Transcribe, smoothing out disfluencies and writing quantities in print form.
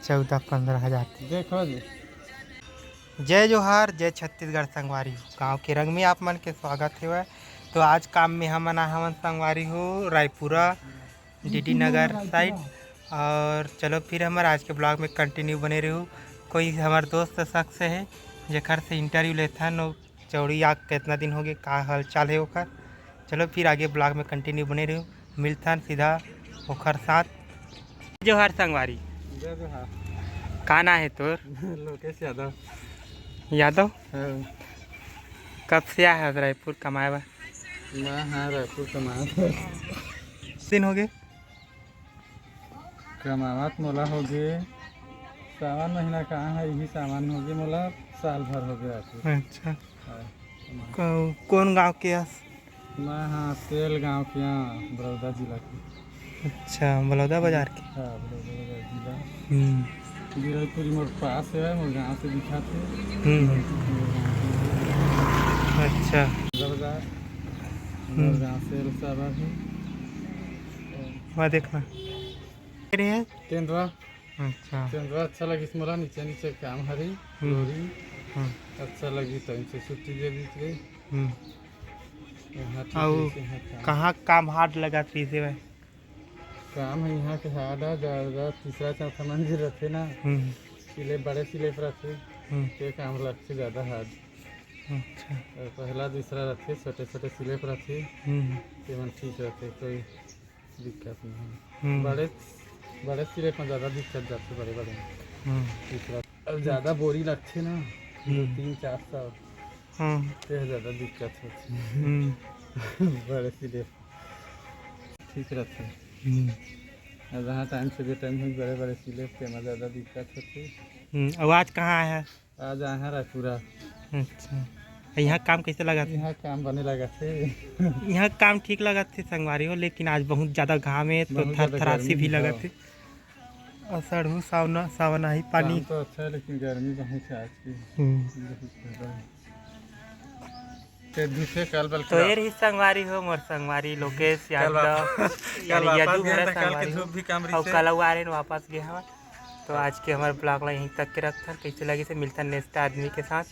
14-15 हज़ार। देखो जी। जय जोहार, जय छत्तीसगढ़ संगवारी हो। गाँव के रंग में आप मन के स्वागत है। तो आज काम में हमन हमन संगवारी हो रायपुरा डीडी नगर साइड। और चलो फिर हमारे आज के ब्लॉग में कंटिन्यू बने रहो। कोई हमारे दोस्त शख्स है जेखर से इंटरव्यू लेथन और चौड़ी आग कितना दिन हो गए, का हाल चाल है ओकर। चलो फिर आगे ब्लॉग में कंटिन्यू बने रहो, मिलथन सीधा ओकर साथ। जोहार संगवारी, जय जोहार। का ना है तोर? लोकेश यादव। यादव, हाँ। कब से आया है रायपुर कमाए बा? मैं हाँ रायपुर कमात दिन हो गए कमावत मोला हो गए 7 महीना। कहाँ है यही सामान हो गए मोला, साल भर हो गया रायपुर। अच्छा, हाँ, कौन गांव के हस? मैं हाँ तेल गाँव के यहाँ बड़ौदा जिला के। अच्छा, बलौदा बाजार के। हाँ बड़ौदा जिला। हम्म गिरलपुरी मोर पास है, मोर गाँव से दिखा थे। अच्छा, बाजार मोर गाँव से सारा है। वहाँ देखना है। तेंदुआ अच्छा, तेंदुआ अच्छा लगी मोला। नीचे नीचे काम हरी लोरी अच्छा लगी तो इनसे छुट्टी दे दी थी। और कहाँ काम हार्ड लगा थी से भाई? काम है यहाँ के हार्ड है ज़्यादा। तीसरा चौथा मंजिल रखे ना, सिले बड़े सिले पर रखे ते काम लगते ज़्यादा हार्ड। अच्छा, और पहला दूसरा रखे छोटे छोटे सिले पर रखे ते मन ठीक रहते, कोई दिक्कत नहीं है। बड़े बड़े सिले पर ज़्यादा दिक्कत जाते, बड़े बड़े तीसरा। अब ज़्यादा बोरी लगते ना 300-400 ते ज़्यादा दिक्कत होती है। बड़े सिले ठीक रहते अब जहाँ टाइम से भी टाइम हुई बड़े बड़े सिले पे में ज़्यादा दिक्कत होती। और आज कहाँ आया है? आज आए हैं रायपुरा। अच्छा, यहाँ काम कैसे लगा था? यहाँ काम बने लगा थे। यहाँ काम ठीक लगा थे संगवारी हो, लेकिन आज बहुत ज़्यादा घाम है तो थरासी भी लगा थे। और सड़ू सावना ही पानी तो अच्छा है लेकिन गर्मी बहुत है आज की। तो ये रही संगवारी हो मोर संगवारी लोकेश यादव यादव और कल आ रहे वापस गए हम। तो आज के हमारे ब्लॉग ला यहीं तक के रखते, कैसे लगे से मिलता नेक्स्ट आदमी के साथ।